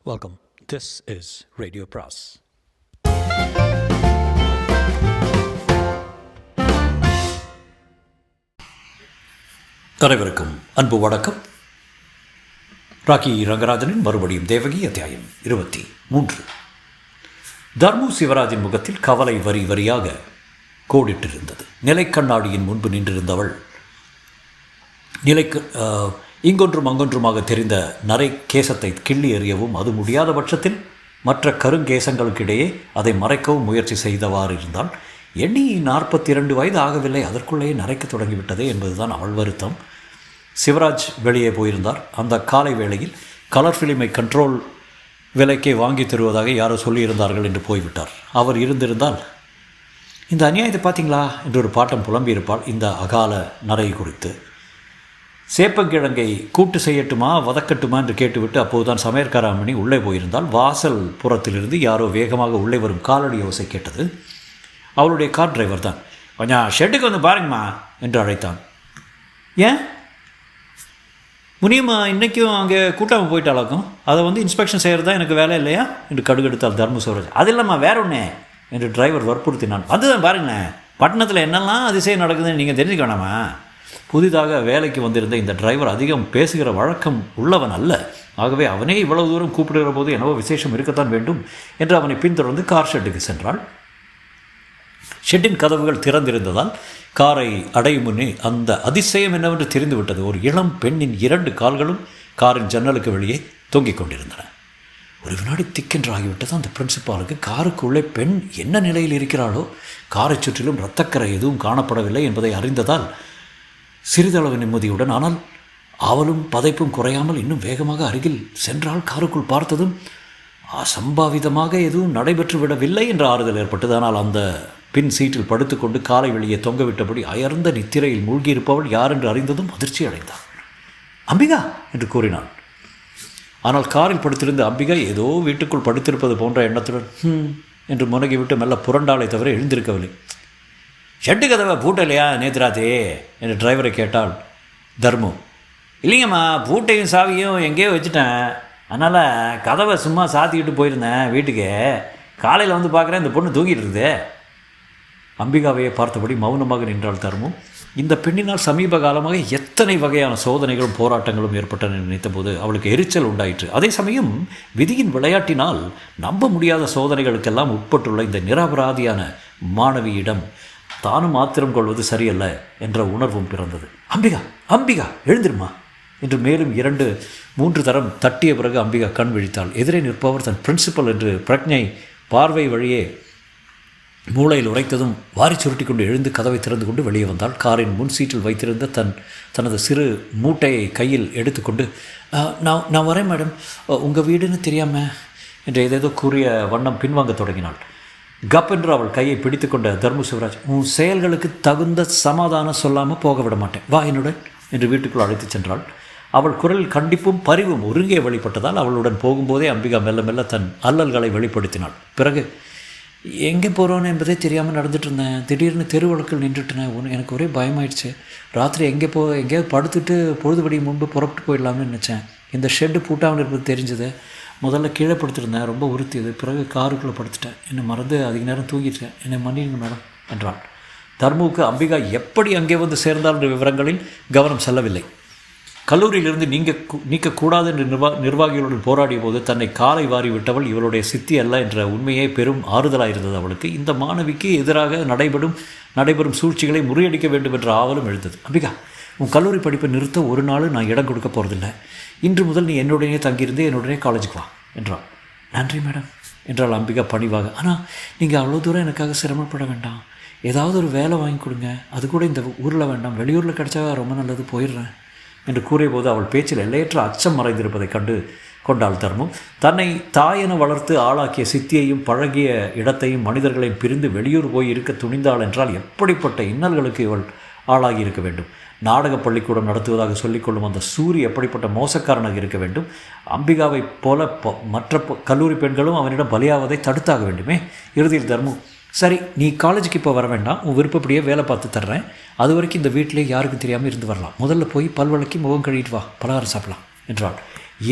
Welcome. This is Radio Pras. அனைவருக்கும் அன்பு வணக்கம். ராக்கி ரங்கராஜனின் மறுபடியும் தேவகி அத்தியாயம் 23. தர்மு சிவராஜின் முகத்தில் கவலை வரி வரியாக கோடிட்டிருந்தது. நிலைக்கண்ணாடியின் முன்பு நின்றிருந்தவள் இங்கொன்றும் அங்கொன்றுமாக தெரிந்த நரை கேசத்தை கிள்ளி எறியவும், அது முடியாத பட்சத்தில் மற்ற கருங்கேசங்களுக்கிடையே அதை மறைக்கவும் முயற்சி செய்தவாறு இருந்தால், எண்ணி 42 வயது ஆகவில்லை, அதற்குள்ளேயே நரைக்க தொடங்கிவிட்டதே என்பதுதான் அவள் வருத்தம். சிவராஜ் வெளியே போயிருந்தார். அந்த காலை வேளையில் கலர் ஃபிலிமை கண்ட்ரோல் விலைக்கே வாங்கி தருவதாக யாரோ சொல்லியிருந்தார்கள் என்று போய்விட்டார். அவர் இருந்திருந்தால், இந்த அநியாயத்தை பார்த்தீங்களா என்று ஒரு பாட்டம் புலம்பியிருப்பாள் இந்த அகால நரை குறித்து. சேப்பங்கிழங்கை கூட்டு செய்யட்டுமா வதக்கட்டுமா என்று கேட்டுவிட்டு அப்போதுதான் சமையற்கார அம்மணி உள்ளே போயிருந்தால், வாசல் புறத்திலிருந்து யாரோ வேகமாக உள்ளே வரும் காலடி ஓசை கேட்டது. அவளுடைய கார் டிரைவர் தான். கொஞ்சம் ஷெட்டுக்கு வந்து பாருங்கம்மா என்று அழைத்தான். ஏன் முனியம்மா இன்றைக்கும் அங்கே கூட்டாமல் போயிட்டாலாக்கும், அதை இன்ஸ்பெக்ஷன் செய்கிறது தான் எனக்கு வேலை இல்லையா என்று கடுகெடுத்தார் தர்ம சிவராஜ். அது இல்லைம்மா வேற ஒன்று என்று டிரைவர் வற்புறுத்தினான். அதுதான் பாருங்களேன், பட்டணத்தில் என்னெல்லாம் அதிசயம் நடக்குதுன்னு நீங்கள் தெரிஞ்சுக்க வேணாமா? புதிதாக வேலைக்கு வந்திருந்த இந்த டிரைவர் அதிகம் பேசுகிற வழக்கம் உள்ளவன் அல்ல. ஆகவே அவனே இவ்வளவு தூரம் கூப்பிடுகிற போது என்னவோ விசேஷம் இருக்கத்தான் வேண்டும் என்று அவனை பின்தொடர்ந்து கார் ஷெட்டுக்கு சென்றாள். ஷெட்டின் கதவுகள் திறந்திருந்ததால் காரை அடையும் முன்னே அந்த அதிசயம் என்னவென்று தெரிந்துவிட்டது. ஒரு இளம் பெண்ணின் 2 கால்களும் காரின் ஜன்னலுக்கு வெளியே தொங்கிக் கொண்டிருந்தன. ஒரு வினாடி திக்கென்று ஆகிவிட்டது அந்த பிரின்சிபாலுக்கு. காருக்குள்ளே பெண் என்ன நிலையில் இருக்கிறாளோ, காரை சுற்றிலும் இரத்தக்கரை எதுவும் காணப்படவில்லை என்பதை அறிந்ததால் சிறிதளவு நிம்மதியுடன், ஆனால் அவளும் பதைப்பும் குறையாமல் இன்னும் வேகமாக அருகில் சென்றால், காருக்குள் பார்த்ததும் அசம்பாவிதமாக எதுவும் நடைபெற்று விடவில்லை என்ற ஆறுதல் ஏற்பட்டது. ஆனால் அந்த பின் சீட்டில் படுத்துக்கொண்டு காலை வெளியே தொங்கவிட்டபடி அயர்ந்த நித்திரையில் மூழ்கியிருப்பவள் யார் என்று அறிந்ததும் அதிர்ச்சி அடைந்தாள். அம்பிகா என்று கூறினாள். ஆனால் காரில் படுத்திருந்த அம்பிகா ஏதோ வீட்டுக்குள் படுத்திருப்பது போன்ற எண்ணத்துடன் என்று முனகிவிட்டு மெல்ல புரண்டாளை தவிர எழுந்திருக்கவில்லை. ஷெட்டு கதவை பூட்டலையா நேத்ராத்தே என்று டிரைவரை கேட்டாள் தர்மு. இல்லைங்கம்மா, பூட்டையும் சாவியும் எங்கேயோ வச்சுட்டேன், அதனால் கதவை சும்மா சாத்திக்கிட்டு போயிருந்தேன் வீட்டுக்கு. காலையில் பார்க்குறேன் இந்த பொண்ணு தூங்கிட்டு இருக்குது. அம்பிகாவையை பார்த்தபடி மௌனமாக நின்றாள் தர்மு. இந்த பெண்ணினால் சமீப காலமாக எத்தனை வகையான சோதனைகளும் போராட்டங்களும் ஏற்பட்டன நினைத்தபோது அவளுக்கு எரிச்சல் உண்டாயிற்று. அதே சமயம் விதியின் விளையாட்டினால் நம்ப முடியாத சோதனைகளுக்கெல்லாம் உட்பட்டுள்ள இந்த நிரபராதியான மாணவியிடம் தானும் ஆத்திரம் கொள்வது சரியல்ல என்ற உணர்வும் பிறந்தது. அம்பிகா, அம்பிகா எழுந்திருமா என்று மேலும் 2-3 தரம் தட்டிய பிறகு அம்பிகா கண் விழித்தாள். எதிரே நிற்பவர் தன் பிரின்சிபல் என்று பிரக்ஞை பார்வை வழியே மூளையில் உரைத்ததும் வாரி சுருட்டி கொண்டு எழுந்து கதவை திறந்து கொண்டு வெளியே வந்தாள். காரின் முன் சீட்டில் வைத்திருந்த தனது சிறு மூட்டையை கையில் எடுத்துக்கொண்டு, நான் வரேன் மேடம், உங்கள் வீடுன்னு தெரியாமல் என்று ஏதேதோ கூறிய வண்ணம் பின்வாங்க தொடங்கினாள். கப் என்று அவள் கையை பிடித்து கொண்ட தர்மு சிவராஜ், உன் செயல்களுக்கு தகுந்த சமாதானம் சொல்லாமல் போக விட மாட்டேன், வா என்னுடன் என்று வீட்டுக்குள் அழைத்துச் சென்றாள். அவள் குரலில் கண்டிப்பும் பரிவும் ஒருங்கே வெளிப்பட்டதால் அவளுடன் போகும்போதே அம்பிகா மெல்ல மெல்ல தன் அல்லல்களை வெளிப்படுத்தினாள். பிறகு, எங்கே போகிறோன்னு என்பதே தெரியாமல் நடந்துட்டு இருந்தேன். திடீர்னு தெருவழக்கில் நின்றுட்டேன். எனக்கு ஒரே பயமாயிடுச்சு. ராத்திரி எங்கேயாவது படுத்துட்டு பொழுதுபடி முன்பு புறப்பட்டு போயிடலாம்னு நினச்சேன். இந்த ஷெட்டு பூட்டாமல் இருப்பது தெரிஞ்சது. முதல்ல கீழே படுத்துருந்தேன், ரொம்ப உறுத்தியது. பிறகு காருக்குள்ளே படுத்துட்டேன். என்னை மறந்து அதிக நேரம் தூங்கிட்டேன். என்னை மன்னிங்க மேடம் என்றாள். தர்முவுக்கு அம்பிகா எப்படி அங்கே வந்து சேர்ந்தாள் என்ற விவரங்களில் கவனம் செல்லவில்லை. கல்லூரியிலிருந்து நீக்கக்கூடாது என்று நிர்வாகிகளுடன் போராடிய போது தன்னை காலை வாரி விட்டவள் இவளுடைய சித்தி அல்ல என்ற உண்மையே பெரும் ஆறுதலாக இருந்தது அவளுக்கு. இந்த மாணவிக்கு எதிராக நடைபெறும் சூழ்ச்சிகளை முறியடிக்க வேண்டும் என்ற ஆவலும் எழுந்தது. அம்பிகா, உன் கல்லூரி படிப்பை நிறுத்த ஒரு நாள் நான் இடம் கொடுக்க போகிறதில்லை. இன்று முதல் நீ என்னுடனே தங்கியிருந்து என்னுடனே காலேஜுக்கு வா என்றாள். நன்றி மேடம் என்றாள் அம்பிகா பணிவாக. ஆனால் நீங்கள் அவ்வளோ தூரம் எனக்காக சிரமப்பட வேண்டாம். ஏதாவது ஒரு வேலை வாங்கி கொடுங்க, அது கூட இந்த ஊரில் வேண்டாம், வெளியூரில் கிடச்சா ரொம்ப நல்லது, போயிடுறேன் என்று கூறிய போது அவள் பேச்சில் எல்லையற்ற அச்சம் மறைந்திருப்பதை கண்டு கொண்டாள் தர்மு. தன்னை தாயென வளர்த்து ஆளாக்கிய சித்தியையும் பழகிய இடத்தையும் மனிதர்களையும் பிரிந்து வெளியூர் போய் இருக்க துணிந்தாள் என்றால் எப்படிப்பட்ட இன்னல்களுக்கு இவள் ஆளாகி இருக்க வேண்டும். நாடக பள்ளிக்கூடம் நடத்துவதாக சொல்லிக்கொள்ளும் அந்த சூரி எப்படிப்பட்ட மோசக்காரனாக இருக்க வேண்டும். அம்பிகாவைப் போல மற்ற கல்லூரி பெண்களும் அவனிடம் பலியாவதை தடுத்தாக வேண்டுமே. இறுதியில் தர்மு, சரி நீ காலேஜுக்கு இப்போ வர வேண்டாம், உன் விருப்பப்படியே வேலை பார்த்து தர்றேன், அது வரைக்கும் இந்த வீட்டிலே யாருக்கும் தெரியாமல் இருந்து வரலாம். முதல்ல போய் பல்வளைக்கு முகம் கழுவிட்டு வா, பலகாரம் சாப்பிடலாம் என்றாள்.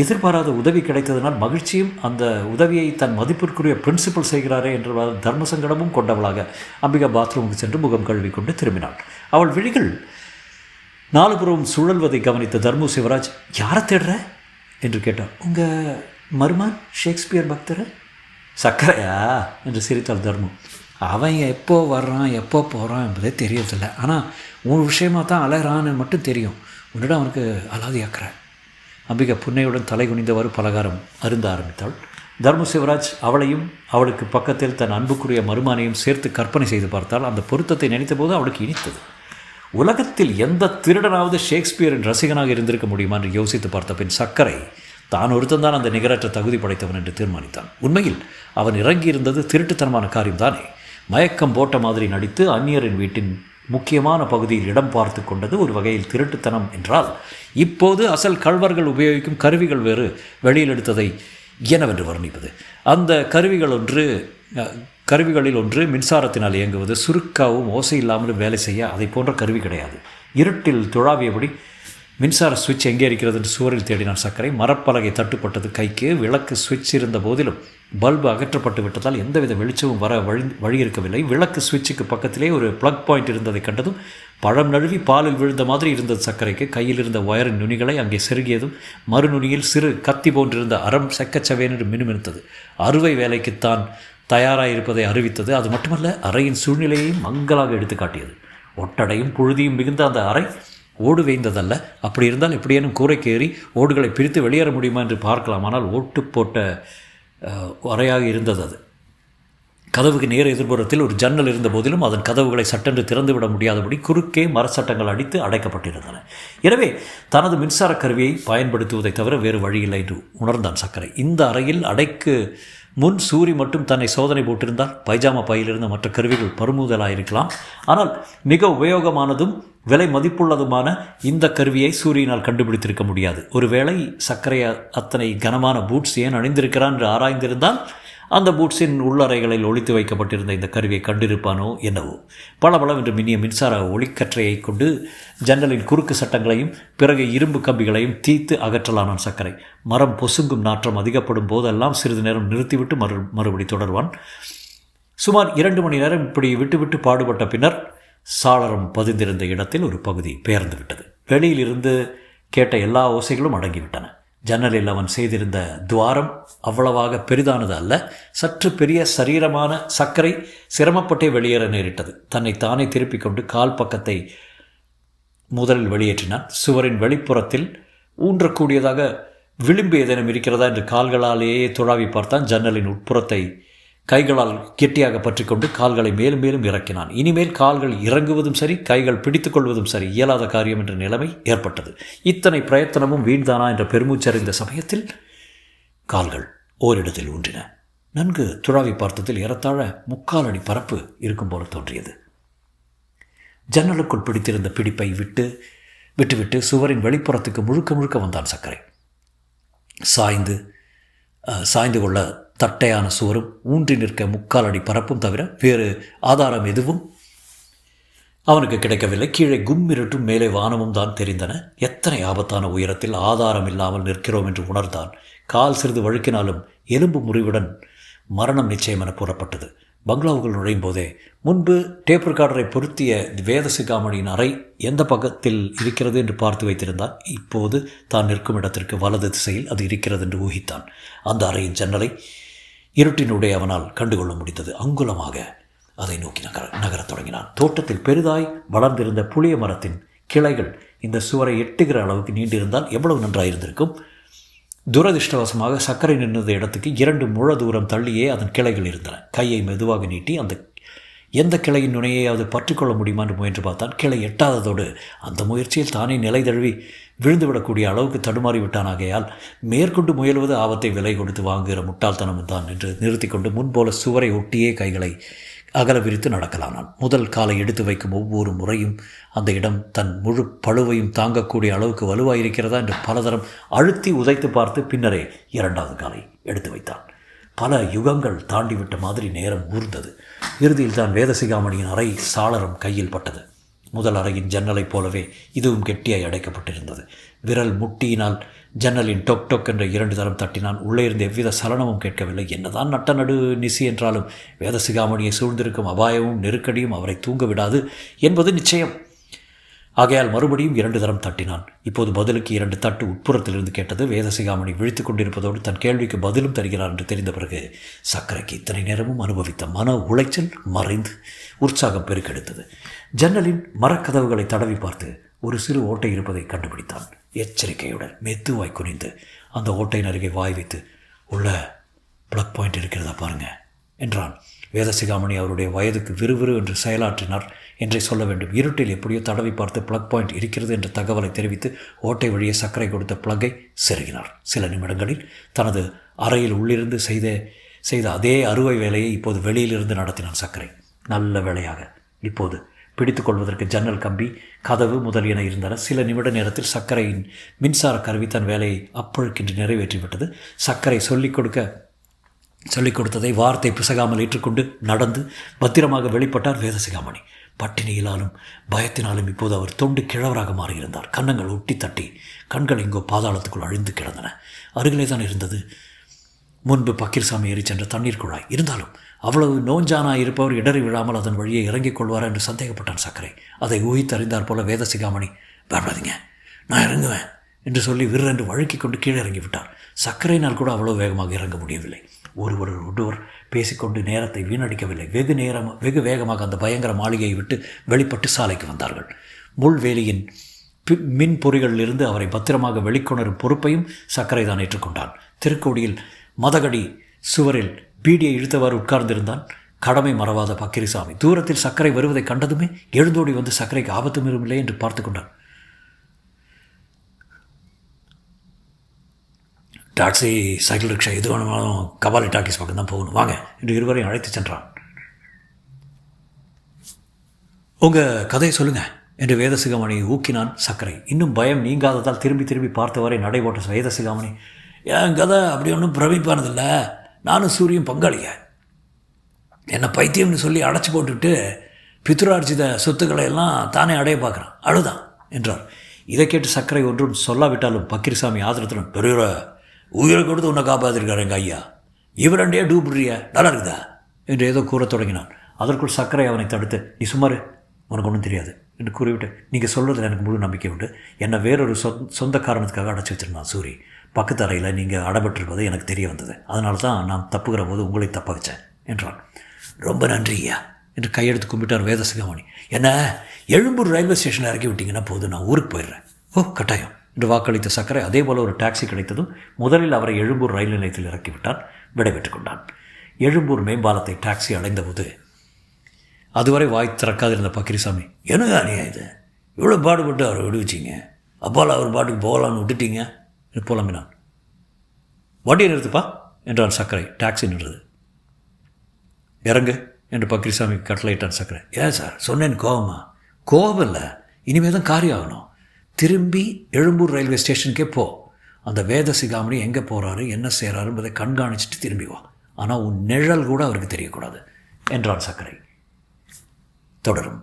எதிர்பாராத உதவி கிடைத்ததனால் மகிழ்ச்சியும், அந்த உதவியை தன் மதிப்பிற்குரிய பிரின்சிபல் செய்கிறாரே என்ற தர்ம சங்கடமும் கொண்டவளாக அம்பிகா பாத்ரூமுக்கு சென்று முகம் கழுவி கொண்டு திரும்பினாள். அவள் விழிகள் நாலுபுறவும் சுழல்வதை கவனித்த தர்மு சிவராஜ், யாரை தேடுற என்று கேட்டார். உங்கள் மருமான் ஷேக்ஸ்பியர் பக்தர். சக்கரையா என்று சிரித்தாள் தர்மு. அவன் எப்போ வர்றான் எப்போ போகிறான் என்பதே தெரியறதில்லை. ஆனால் உன் விஷயமாக தான் அலைகிறான்னு மட்டும் தெரியும். உன்னிடம் அவனுக்கு அலாதி அக்கறை. அம்பிகா புன்னையுடன் தலை குனிந்தவாறு பலகாரம் அருந்த ஆரம்பித்தாள். தர்ம சிவராஜ் அவளையும் அவளுக்கு பக்கத்தில் தன் அன்புக்குரிய மருமானையும் சேர்த்து கற்பனை செய்து பார்த்தால் அந்த பொருத்தத்தை நினைத்தபோது அவளுக்கு இனித்தது. உலகத்தில் எந்த திருடனாவது ஷேக்ஸ்பியரின் ரசிகனாக இருந்திருக்க முடியுமா என்று யோசித்து பார்த்த பின் சக்கரை தான் ஒருத்தந்தான் அந்த நிகரற்ற தகுதி படைத்தவன் என்று தீர்மானித்தான். உண்மையில் அவன் இறங்கியிருந்தது திருட்டுத்தனமான காரியம்தானே. மயக்கம் போட்ட மாதிரி நடித்து அந்நியரின் வீட்டின் முக்கியமான பகுதியில் இடம் பார்த்து கொண்டது ஒரு வகையில் திருட்டுத்தனம் என்றால், இப்போது அசல் கள்வர்கள் உபயோகிக்கும் கருவிகள் வேறு வெளியில் எடுத்ததை என்னவென்று வர்ணிப்பது. அந்த கருவிகளில் ஒன்று மின்சாரத்தினால் இயங்குவது, சுருக்காவும் ஓசை இல்லாமலும் வேலை செய்ய அதை போன்ற கருவி கிடையாது. இருட்டில் துழாவியபடி மின்சார சுவிட்ச் எங்கே இருக்கிறது என்று சுவரில் தேடினான் சக்கரை. மரப்பலகை தட்டுப்பட்டது கைக்கு. விளக்கு சுவிட்ச் இருந்த போதிலும் பல்பு அகற்றப்பட்டு விட்டதால் எந்தவித வெளிச்சமும் வர வழி இருக்கவில்லை. விளக்கு சுவிட்சுக்கு பக்கத்திலே ஒரு ப்ளக் பாயிண்ட் இருந்ததை கண்டதும் பழம் நழுவி பாலில் விழுந்த மாதிரி இருந்தது சர்க்கரைக்கு. கையில் இருந்த ஒயரின் நுனிகளை அங்கே செருகியதும் மறுநுனியில் சிறு கத்தி போன்றிருந்த அறம் செக்கச்சவேனென்று மினுமினுத்தது. அறுவை வேலைக்குத்தான் தயாராகிருப்பதை அறிவித்தது. அது மட்டுமல்ல, அறையின் சூழ்நிலையையும் மங்களாக எடுத்து காட்டியது. ஒட்டடையும் புழுதியும் மிகுந்த அந்த அறை ஓடு வேய்ந்ததல்ல. அப்படி இருந்தால் எப்படியேனும் கூரைக்கு ஏறி ஓடுகளை பிரித்து வெளியேற முடியுமா என்று பார்க்கலாம். ஆனால் ஓட்டு போட்ட அறையாக இருந்தது அது. கதவுக்கு நேர எதிர்ப்புறத்தில் ஒரு ஜன்னல் இருந்த போதிலும் அதன் கதவுகளை சட்டென்று திறந்துவிட முடியாதபடி குறுக்கே மரச்சட்டங்கள் அடித்து அடைக்கப்பட்டிருந்தன. எனவே தனது மின்சார கருவியை பயன்படுத்துவதை தவிர வேறு வழியில்லை என்று உணர்ந்தான் சக்கரை. இந்த அறையில் அடைக்கு முன் சூரி மட்டும் தன்னை சோதனை போட்டிருந்தால் பைஜாமா பையிலிருந்த மற்ற கருவிகள் பருமுதலாயிருக்கலாம். ஆனால் மிக உபயோகமானதும் விலை மதிப்புள்ளதுமான இந்த கருவியை சூரியனால் கண்டுபிடித்திருக்க முடியாது. ஒருவேளை சர்க்கரை அத்தனை கனமான பூட்ஸ் ஏன் அணிந்திருக்கிறான் என்று ஆராய்ந்திருந்தால் அந்த பூட்ஸின் உள்ளறைகளில் ஒளித்து வைக்கப்பட்டிருந்த இந்த கருவியை கண்டிருப்பானோ என்னவோ. பளபளவென்று மின்னிய மின்சார ஒளிக்கற்றையை கொண்டு ஜன்னலின் குறுக்கு சட்டங்களையும் பிறகு இரும்பு கம்பிகளையும் தீத்து அகற்றலானான் சர்க்கரை. மரம் பொசுங்கும் நாற்றம் அதிகப்படும் போதெல்லாம் சிறிது நேரம் நிறுத்திவிட்டு மறுபடி தொடர்வான். சுமார் 2 மணி நேரம் இப்படி விட்டு பாடுபட்ட பின்னர் சாளரம் பதிந்திருந்த இடத்தில் ஒரு பகுதி பெயர்ந்து விட்டது. வெளியிலிருந்து கேட்ட எல்லா ஓசைகளும் அடங்கிவிட்டன. ஜன்னலில் அவன் செய்திருந்த துவாரம் அவ்வளவாக பெரிதானது அல்ல. சற்று பெரிய சரீரமான சர்க்கரை சிரமப்பட்டே வெளியேற நேரிட்டது. தன்னை தானே திருப்பிக் கொண்டு கால் பக்கத்தை முதலில் வெளியேற்றினான். சுவரின் வெளிப்புறத்தில் ஊன்றக்கூடியதாக விளிம்பு ஏதேனும் இருக்கிறதா என்று கால்களாலேயே துழாவி பார்த்தான். ஜன்னலின் உட்புறத்தை கைகளால் கெட்டியாக பற்றி கொண்டு கால்களை மேலும் மேலும் இறக்கினான். இனிமேல் கால்கள் இறங்குவதும் சரி, கைகள் பிடித்து கொள்வதும் சரி இயலாத காரியம் என்ற நிலைமை ஏற்பட்டது. இத்தனை பிரயத்தனமும் வீண்தானா என்ற பெருமூச்சறிந்த சமயத்தில் கால்கள் ஓரிடத்தில் ஊன்றின. நன்கு துழாவி பார்த்ததில் ஏறத்தாழ 3/4 அடி பரப்பு இருக்கும் போல தோன்றியது. ஜன்னலுக்குள் பிடித்திருந்த பிடிப்பை விட்டுவிட்டு சுவரின் வெளிப்புறத்துக்கு முழுக்க வந்தான் சர்க்கரை. சாய்ந்து கொள்ள தட்டையான சுவரும் ஊன்றி நிற்க 3/4 அடி பரப்பும் தவிர வேறு ஆதாரம் எதுவும் அவனுக்கு கிடைக்கவில்லை. கீழே கும்மிருட்டும் மேலே வானமும் தான் தெரிந்தன. எத்தனை ஆபத்தான உயரத்தில் ஆதாரம் இல்லாமல் நிற்கிறோம் என்று உணர்ந்தான். கால் சிறிது வழுக்கினாலும் எலும்பு முறிவுடன் மரணம் நிச்சயம் என புறப்பட்டது. பங்களாவுக்குள் நுழையும் போதே முன்பு டேப் ரெக்கார்டரை பொருத்திய வேதசிகாமணியின் அறை எந்த பக்கத்தில் இருக்கிறது என்று பார்த்து வைத்திருந்தான். இப்போது தான் நிற்கும் இடத்திற்கு வலது திசையில் அது இருக்கிறது என்று ஊகித்தான். அந்த அறையின் ஜன்னலை இருட்டினுடைய அவனால் கண்டுகொள்ள முடிந்தது. அங்குலமாக அதை நோக்கி நகரத் தொடங்கினான். தோட்டத்தில் பெரிதாய் வளர்ந்திருந்த புளிய மரத்தின் கிளைகள் இந்த சுவரை எட்டுகிற அளவுக்கு நீண்டிருந்தால் எவ்வளவு நன்றாயிருந்திருக்கும். துரதிருஷ்டவசமாக சர்க்கரை நின்றது இடத்துக்கு 2 முழ தூரம் தள்ளியே அதன் கிளைகள் இருந்தன. கையை மெதுவாக நீட்டி எந்த கிளையின் நுனையாவது பற்றிக்கொள்ள முடியுமா என்று முயன்று பார்த்தான். கிளை எட்டாததோடு அந்த முயற்சியில் தானே நிலை தழுவி விழுந்துவிடக்கூடிய அளவுக்கு தடுமாறி விட்டானாகையால் மேற்கொண்டு முயல்வது ஆபத்தை விலை கொடுத்து வாங்குகிற முட்டாள்தனம் தான் என்று நிறுத்தி கொண்டு முன்போல சுவரை ஒட்டியே கைகளை அகல விரித்து நடக்கலானான். முதல் காலை எடுத்து வைக்கும் ஒவ்வொரு முறையும் அந்த இடம் தன் முழு பழுவையும் தாங்கக்கூடிய அளவுக்கு வலுவாயிருக்கிறதா என்று பலதரம் அழுத்தி உதைத்து பார்த்து பின்னரே 2வது காலை எடுத்து வைத்தான். பல யுகங்கள் தாண்டிவிட்ட மாதிரி நேரம் ஊர்ந்தது. இறுதியில் தான் வேதசிகாமணியின் அறை சாளரம் கையில் பட்டது. முதல் அறையின் ஜன்னலைப் போலவே இதுவும் கெட்டியாய் அடைக்கப்பட்டிருந்தது. விரல் முட்டியினால் ஜன்னலின் டொக் டொக் என்ற 2 தரம் தட்டினான். உள்ளே இருந்து எவ்வித சலனமும் கேட்கவில்லை. என்னதான் நட்ட நடு நிசி என்றாலும் வேதசிகாமணியை சூழ்ந்திருக்கும் அபாயமும் நெருக்கடியும் அவரை தூங்க விடாது என்பது நிச்சயம். ஆகையால் மறுபடியும் 2 தரம் தட்டினான். இப்போது பதிலுக்கு 2 தட்டு உட்புறத்திலிருந்து கேட்டது. வேதசிகாமணி விழித்து கொண்டிருப்பதோடு தன் கேள்விக்கு பதிலும் தருகிறார் என்று தெரிந்த பிறகு சக்கரைக்கு இத்தனை நேரமும் அனுபவித்த மன உளைச்சல் மறைந்து உற்சாகம் பெருக்கெடுத்தது. ஜன்னலின் மரக்கதவுகளை தடவி பார்த்து ஒரு சிறு ஓட்டை இருப்பதை கண்டுபிடித்தான். எச்சரிக்கையுடன் மெதுவாய் குனிந்து அந்த ஓட்டையின் அருகே வாய் வைத்து, உள்ள ப்ளக் பாயிண்ட் இருக்கிறதா பாருங்க என்றான். வேதசிகாமணி அவருடைய வயதுக்கு விறுவிறு என்று செயலாற்றினார் என்றே சொல்ல வேண்டும். இருட்டில் எப்படியோ தடவி பார்த்து ப்ளக் பாயிண்ட் இருக்கிறது என்ற தகவலை தெரிவித்து ஓட்டை வழியே சர்க்கரை கொடுத்த ப்ளக்கை செருகினார். சில நிமிடங்களில் தனது அறையில் உள்ளிருந்து செய்த அதே அறுவை வேலையை இப்போது வெளியிலிருந்து நடத்தினான் சர்க்கரை. நல்ல வேலையாக இப்போது பிடித்து கொள்வதற்கு ஜன்னல் கம்பி, கதவு முதலியன இருந்தன. சில நிமிட நேரத்தில் சர்க்கரையின் மின்சார கருவி தன் வேலையை அப்பழுக்கின்றி நிறைவேற்றிவிட்டது. சர்க்கரை சொல்லிக் கொடுத்ததை வார்த்தை பிசகாமல் ஏற்றுக்கொண்டு நடந்து பத்திரமாக வெளிப்பட்டார் வேதசிகாமணி. பட்டினியிலாலும் பயத்தினாலும் இப்போது அவர் தொண்டு கிழவராக மாறியிருந்தார். கன்னங்கள் ஒட்டி தட்டி கண்கள் எங்கோ பாதாளத்துக்குள் அழிந்து கிடந்தன. அருகிலே தான் இருந்தது முன்பு பக்கீர்சாமி ஏறி சென்ற தண்ணீர் குழாய். இருந்தாலும் அவ்வளவு நோஞ்சானாய் இருப்பவர் இடறி விழாமல் அதன் வழியை இறங்கிக் கொள்வார் என்று சந்தேகப்பட்டான் சர்க்கரை. அதை ஊகித்தறிந்தார் போல வேதசிகாமணி, பயப்படாதீங்க, நான் இறங்குவேன் என்று சொல்லி விற்றென்று வழுக்கி கொண்டு கீழே இறங்கிவிட்டார். சர்க்கரையினால் கூட அவ்வளவு வேகமாக இறங்க முடியவில்லை. ஒருவர் பேசிக்கொண்டு நேரத்தை வீணடிக்கவில்லை. வெகு வேகமாக அந்த பயங்கர மாளிகையை விட்டு வெளிப்பட்டு சாலைக்கு வந்தார்கள். முள்வேலியின் மின் பொறிகளிலிருந்து அவரை பத்திரமாக வெளிக்கொணரும் பொறுப்பையும் சர்க்கரை தான் ஏற்றுக்கொண்டான். திருக்கோடியில் மதகடி சுவரில் பீடியை இழுத்தவாறு உட்கார்ந்திருந்தான் கடமை மறவாத பக்கிரிசாமி. தூரத்தில் சர்க்கரை வருவதை கண்டதுமே எழுந்தோடி வந்து சர்க்கரைக்கு ஆபத்து மீறுமில்லை என்று பார்த்து கொண்டான். டாக்ஸி, சைக்கிள் ரிக்ஷா எது வேணுமாலும் கபாலி டாக்கீஸ் பக்கம் தான் போகணும், வாங்க என்று இருவரையும் அழைத்து சென்றான். உங்கள் கதையை சொல்லுங்கள் என்று வேதசிகாமணி ஊக்கினான் சர்க்கரை. இன்னும் பயம் நீங்காததால் திரும்பி திரும்பி பார்த்தவரை நடைபோட்ட வேதசிகாமணி, என் கதை அப்படி ஒன்றும் பிரமிப்பானதில்லை, நானும் சூரியும் பங்காளிய, என்னை பைத்தியம்னு சொல்லி அடைச்சி போட்டுவிட்டு பித்ருரார்ஜித சொத்துக்களை எல்லாம் தானே அடைய பார்க்குறான், அழுதான் என்றார். இதை கேட்டு சர்க்கரை ஒன்றும் சொல்லாவிட்டாலும் பக்கீர்சாமி ஆதரத்துடன், பெரிய உயிரை கொடுத்து உன்னை காப்பாற்றிருக்காரு எங்கள் ஐயா, இவரண்டே டூப்டுறிய நல்லா இருக்குதா என்று ஏதோ கூறத் தொடங்கினான். அதற்குள் சர்க்கரை அவனை தடுத்து, நீ சுமார், உனக்கு ஒன்றும் தெரியாது என்று கூறிவிட்டு, நீங்கள் சொல்கிறதில் எனக்கு முழு நம்பிக்கை உண்டு, என்னை வேறொரு சொந்த காரணத்துக்காக அடைச்சி வச்சிருந்தான் சூரி. பக்கத்து அறையில் நீங்கள் அடைபட்டிருப்பது எனக்கு தெரிய வந்தது, அதனால தான் நான் தப்புகிற போது உங்களை தப்ப வச்சேன் என்றான். ரொம்ப நன்றி ஐயா என்று கையெடுத்து கும்பிட்டார் வேதசிகாமணி. என்ன எழும்பூர் ரயில்வே ஸ்டேஷனில் இறக்கி விட்டிங்கன்னா போதும், நான் ஊருக்கு போயிடுறேன். ஓ கட்டாயம் என்று வாக்களித்த சர்க்கரை அதே போல் ஒரு டாக்ஸி கிடைத்ததும் முதலில் அவரை எழும்பூர் ரயில் நிலையத்தில் இறக்கிவிட்டான். விடைபெற்றுக் கொண்டான். எழும்பூர் மேம்பாலத்தை டாக்ஸி அடைந்தபோது அதுவரை வாய் திறக்காதிருந்த பக்கிரிசாமி, என்னங்க அநியாயம் இது, இவ்வளோ பாடுபட்டு அவரை விடுவிச்சிங்க, அப்பால் அவர் பாட்டுக்கு போகலான்னு விட்டுட்டீங்க என்று புலம்பினான். வண்டியை நிறுத்துப்பா என்றான் சர்க்கரை. டாக்ஸி நின்றது. இறங்கு என்று பக்கிரிசாமி கட்டளையிட்டான் சர்க்கரை. ஏன் சார் சொன்னேன் கோபமா? கோபம் இல்லை, இனிமேல் தான் காரியம் ஆகணும். திரும்பி எழும்பூர் ரயில்வே ஸ்டேஷனுக்கே போ, அந்த வேதசிகாமணி எங்கே போகிறாரு என்ன செய்கிறாரு என்பதை கண்காணிச்சுட்டு திரும்பி வா, ஆனால் உன் நிழல் கூட அவருக்கு தெரியக்கூடாது என்றான் சர்க்கரை. தொடரும்.